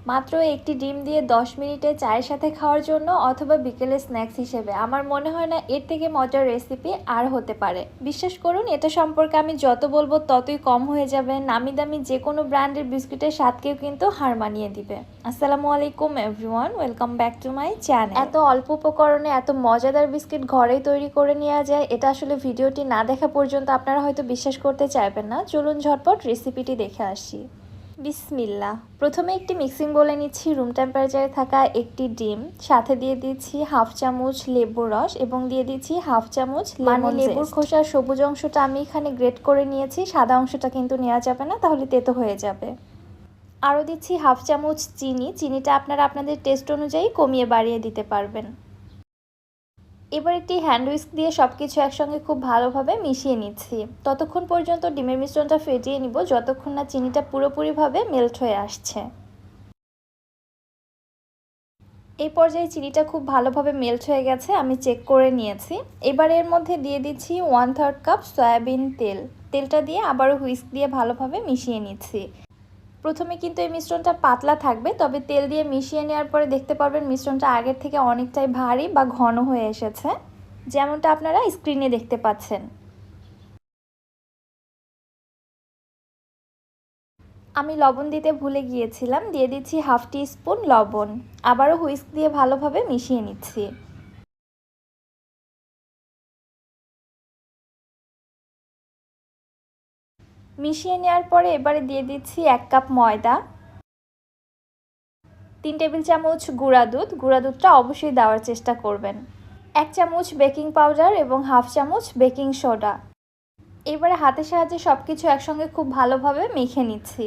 মাত্র একটি ডিম দিয়ে 10 মিনিটে চায়ের সাথে খাওয়ার জন্য অথবা বিকেলে স্ন্যাক্স হিসেবে আমার মনে হয় না এর থেকে মজার রেসিপি আর হতে পারে। বিশ্বাস করুন, এটা সম্পর্কে আমি যত বলবো ততই কম হয়ে যাবে। নামি দামি যে কোনো ব্র্যান্ডের বিস্কুটের স্বাদকেও কিন্তু হার মানিয়ে দিবে। আসসালামু আলাইকুম everyone, welcome back to my channel. এত অল্প উপকরণে এত মজাদার বিস্কিট ঘরেই তৈরি করে নেওয়া যায়, এটা আসলে ভিডিওটি না দেখা পর্যন্ত আপনারা হয়তো বিশ্বাস করতে চাইবেন না। চলুন ঝটপট রেসিপিটি দেখে আসি। বিসমিল্লাহ। প্রথমে একটি মিক্সিং বলে নিচ্ছি রুম টেম্পারেচারে থাকা একটি ডিম, সাথে দিয়ে দিচ্ছি হাফ চামচ লেবুর রস এবং দিয়ে দিচ্ছি হাফ চামচ লেবুর খোসার সবুজ অংশটা আমি এখানে গ্রেট করে নিয়েছি, সাদা অংশটা কিন্তু নেওয়া যাবে না, তাহলে তেতো হয়ে যাবে। আরও দিচ্ছি হাফ চামচ চিনি, চিনিটা আপনারা আপনাদের টেস্ট অনুযায়ী কমিয়ে বাড়িয়ে দিতে পারবেন। এবার একটি হ্যান্ড হুইস্ক দিয়ে সবকিছু একসঙ্গে খুব ভালোভাবে মিশিয়ে নিচ্ছি। ততক্ষণ পর্যন্ত ডিমের মিশ্রণটা ফেটিয়ে নিব যতক্ষণ না চিনিটা পুরোপুরিভাবে মেল্ট হয়ে আসছে। এই পর্যায়ে চিনিটা খুব ভালোভাবে মেল্ট হয়ে গেছে, আমি চেক করে নিয়েছি। এবার এর মধ্যে দিয়ে দিচ্ছি 1/3 কাপ সয়াবিন তেল। তেলটা দিয়ে আবারও হুইস্ক দিয়ে ভালোভাবে মিশিয়ে নিচ্ছি। প্রথমে কিন্তু এই মিশ্রণটা পাতলা থাকবে, তবে তেল দিয়ে মিশিয়ে নেওয়ার পরে দেখতে পারবেন মিশ্রণটা আগের থেকে অনেকটাই ভারী বা ঘন হয়ে এসেছে, যেমনটা আপনারা স্ক্রিনে দেখতে পাচ্ছেন। আমি লবণ দিতে ভুলে গিয়েছিলাম, দিয়ে দিচ্ছি হাফ টি স্পুন লবণ। আবারও হুইস্ক দিয়ে ভালোভাবে মিশিয়ে নিচ্ছি। মিশিয়ে নেওয়ার পরে এবারে দিয়ে দিচ্ছি 1 কাপ ময়দা, 3 টেবিল চামচ গুঁড়া দুধ। গুঁড়া দুধটা অবশ্যই দেওয়ার চেষ্টা করবেন। 1 চামচ বেকিং পাউডার এবং হাফ চামচ বেকিং সোডা। এবারে হাতের সাহায্যে সব কিছু একসঙ্গে খুব ভালোভাবে মেখে নিচ্ছি।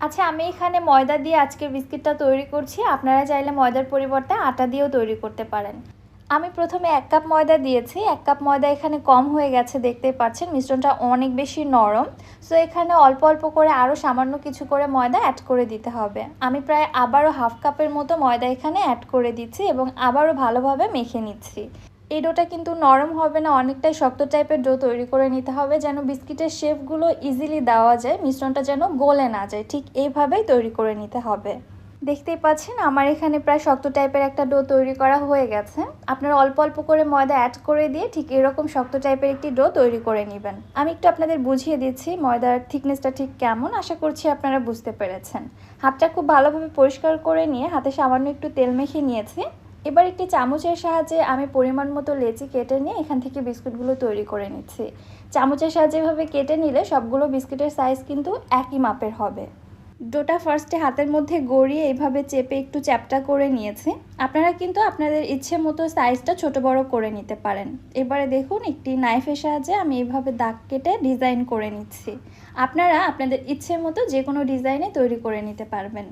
আচ্ছা, আমি এখানে ময়দা দিয়ে আজকের বিস্কিটটা তৈরি করছি, আপনারা চাইলে ময়দার পরিবর্তে আটা দিয়েও তৈরি করতে পারেন। আমি প্রথমে 1 কাপ ময়দা দিয়েছি, 1 কাপ ময়দা এখানে কম হয়ে গেছে, দেখতেই পাচ্ছেন মিশ্রণটা অনেক বেশি নরম। সো এখানে অল্প অল্প করে আরও সামান্য কিছু করে ময়দা অ্যাড করে দিতে হবে। আমি প্রায় আবারও হাফ কাপের মতো ময়দা এখানে অ্যাড করে দিচ্ছি এবং আবারও ভালোভাবে মেখে নিচ্ছি। এই ডোটা কিন্তু নরম হবে না, অনেকটাই শক্ত টাইপের ডো তৈরি করে নিতে হবে, যেন বিস্কিটের শেপগুলো ইজিলি দেওয়া যায়, মিশ্রণটা যেন গলে না যায়, ঠিক এইভাবেই তৈরি করে নিতে হবে। দেখতেই পাচ্ছেন আমার এখানে প্রায় শক্ত টাইপের একটা ডো তৈরি করা হয়ে গেছে। আপনারা অল্প অল্প করে ময়দা অ্যাড করে দিয়ে ঠিক এরকম শক্ত টাইপের একটি ডো তৈরি করে নেবেন। আমি একটু আপনাদের বুঝিয়ে দিচ্ছি ময়দার থিকনেসটা ঠিক কেমন, আশা করছি আপনারা বুঝতে পেরেছেন। হাতটা খুব ভালোভাবে পরিষ্কার করে নিয়ে হাতে সামান্য একটু তেল মেখে নিয়েছি। এবার একটি চামচের সাহায্যে আমি পরিমাণ মতো লেচি কেটে নিয়ে এখান থেকে বিস্কুটগুলো তৈরি করে নিচ্ছি। চামচের সাহায্যে এভাবে কেটে নিলে সবগুলো বিস্কুটের সাইজ কিন্তু একই মাপের হবে। ডোটা ফার্স্টে হাতের মধ্যে গড়িয়ে এইভাবে চেপে একটু চ্যাপটা করে নিয়েছি। আপনারা কিন্তু আপনাদের ইচ্ছে মতো সাইজটা ছোট বড় করে নিতে পারেন। এবারে দেখুন একটি নাইফের সাহায্যে আমি এইভাবে দাগ কেটে ডিজাইন করে নিচ্ছি। আপনারা আপনাদের ইচ্ছে মতো যে কোনো ডিজাইনে তৈরি করে নিতে পারবেন।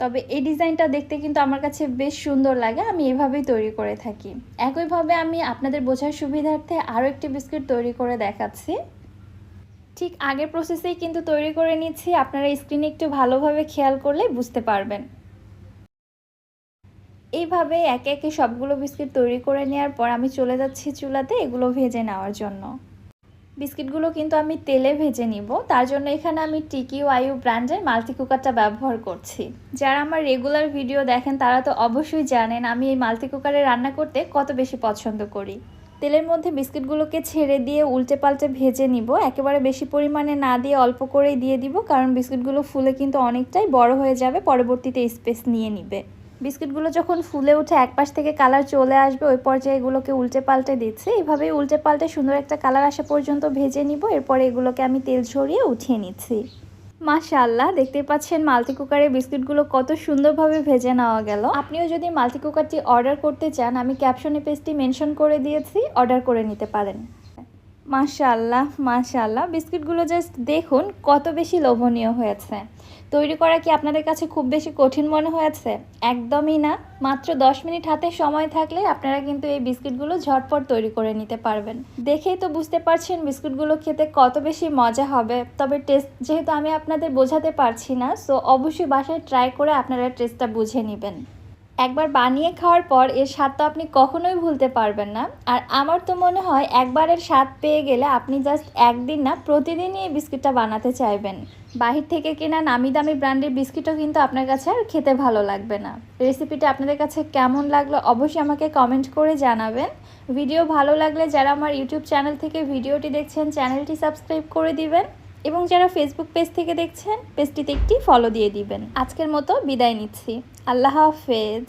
তবে এই ডিজাইনটা দেখতে কিন্তু আমার কাছে বেশ সুন্দর লাগে, আমি এভাবেই তৈরি করে থাকি। একইভাবে আমি আপনাদের বোঝার সুবিধার্থে আরও একটি বিস্কুট তৈরি করে দেখাচ্ছি। ঠিক আগের প্রসেসেই কিন্তু তৈরি করে নিচ্ছি, আপনারা স্ক্রিনে একটু ভালোভাবে খেয়াল করলে বুঝতে পারবেন। এইভাবে একে একে সবগুলো বিস্কিট তৈরি করে নেওয়ার পর আমি চলে যাচ্ছি চুলাতে এগুলো ভেজে নেওয়ার জন্য। বিস্কিটগুলো কিন্তু আমি তেলে ভেজে নিব, তার জন্য এখানে আমি TQIU ব্র্যান্ডের মাল্টি কুকারটা ব্যবহার করছি। যারা আমার রেগুলার ভিডিও দেখেন তারা তো অবশ্যই জানেন আমি এই মাল্টি কুকারে রান্না করতে কত বেশি পছন্দ করি। তেলের মধ্যে বিস্কিটগুলোকে ছেড়ে দিয়ে উল্টে পাল্টে ভেজে নিব, একেবারে বেশি পরিমাণে না দিয়ে অল্প করেই দিয়ে দিব, কারণ বিস্কিটগুলো ফুলে কিন্তু অনেকটাই বড় হয়ে যাবে, পরবর্তীতে স্পেস নিয়ে নিবে। বিস্কিটগুলো যখন ফুলে উঠে এক পাশ থেকে কালার চলে আসবে ওই পর্যায়ে এগুলোকে উল্টে পাল্টে দিচ্ছি। এইভাবেই উল্টে পাল্টে সুন্দর একটা কালার আসা পর্যন্ত ভেজে নিব, এরপরে এগুলোকে আমি তেল ঝরিয়ে উঠিয়ে নিচ্ছি। মাশাআল্লাহ, দেখতে পাচ্ছেন মাল্টি কুকারে বিস্কিটগুলো কত সুন্দরভাবে ভেজে নেওয়া গেল। আপনিও যদি মাল্টি কুকারটি অর্ডার করতে চান আমি ক্যাপশনে পেজটি মেনশন করে দিয়েছি, অর্ডার করে নিতে পারেন। মাশাআল্লাহ মাশাআল্লাহ, বিস্কিটগুলো জাস্ট দেখুন কত বেশি লোভনীয় হয়েছে। তৈরি করা কি আপনাদের কাছে খুব বেশি কঠিন মনে হয়েছে? একদমই না। মাত্র 10 মিনিট হাতে সময় থাকলে আপনারা কিন্তু এই বিস্কিটগুলো ঝটপট তৈরি করে নিতে পারবেন। দেখেই তো বুঝতে পারছেন বিস্কুটগুলো খেতে কত বেশি মজা হবে। তবে টেস্ট যেহেতু আমি আপনাদের বোঝাতে পারছি না, সো অবশ্যই বাসায় ট্রাই করে আপনারা টেস্টটা বুঝে নেবেন। একবার বানিয়ে খাওয়ার পর এর স্বাদ তো আপনি কখনোই ভুলতে পারবেন না। আর আমার তো মনে হয় একবারের স্বাদ পেয়ে গেলে আপনি জাস্ট একদিন না প্রতিদিনই এই বিস্কিটটা বানাতে চাইবেন। বাহির থেকে কেনা নামি দামি ব্র্যান্ডের বিস্কিটও কিন্তু আপনার কাছে আর খেতে ভালো লাগবে না। রেসিপিটা আপনাদের কাছে কেমন লাগলো অবশ্যই আমাকে কমেন্ট করে জানাবেন। ভিডিও ভালো লাগলে যারা আমার ইউটিউব চ্যানেল থেকে ভিডিওটি দেখছেন চ্যানেলটি সাবস্ক্রাইব করে দিবেন, এবং যারা ফেসবুক পেজ থেকে দেখছেন পেজটিতে একটি ফলো দিয়ে দিবেন। আজকের মতো বিদায় নিচ্ছি। আল্লাহ হাফেজ।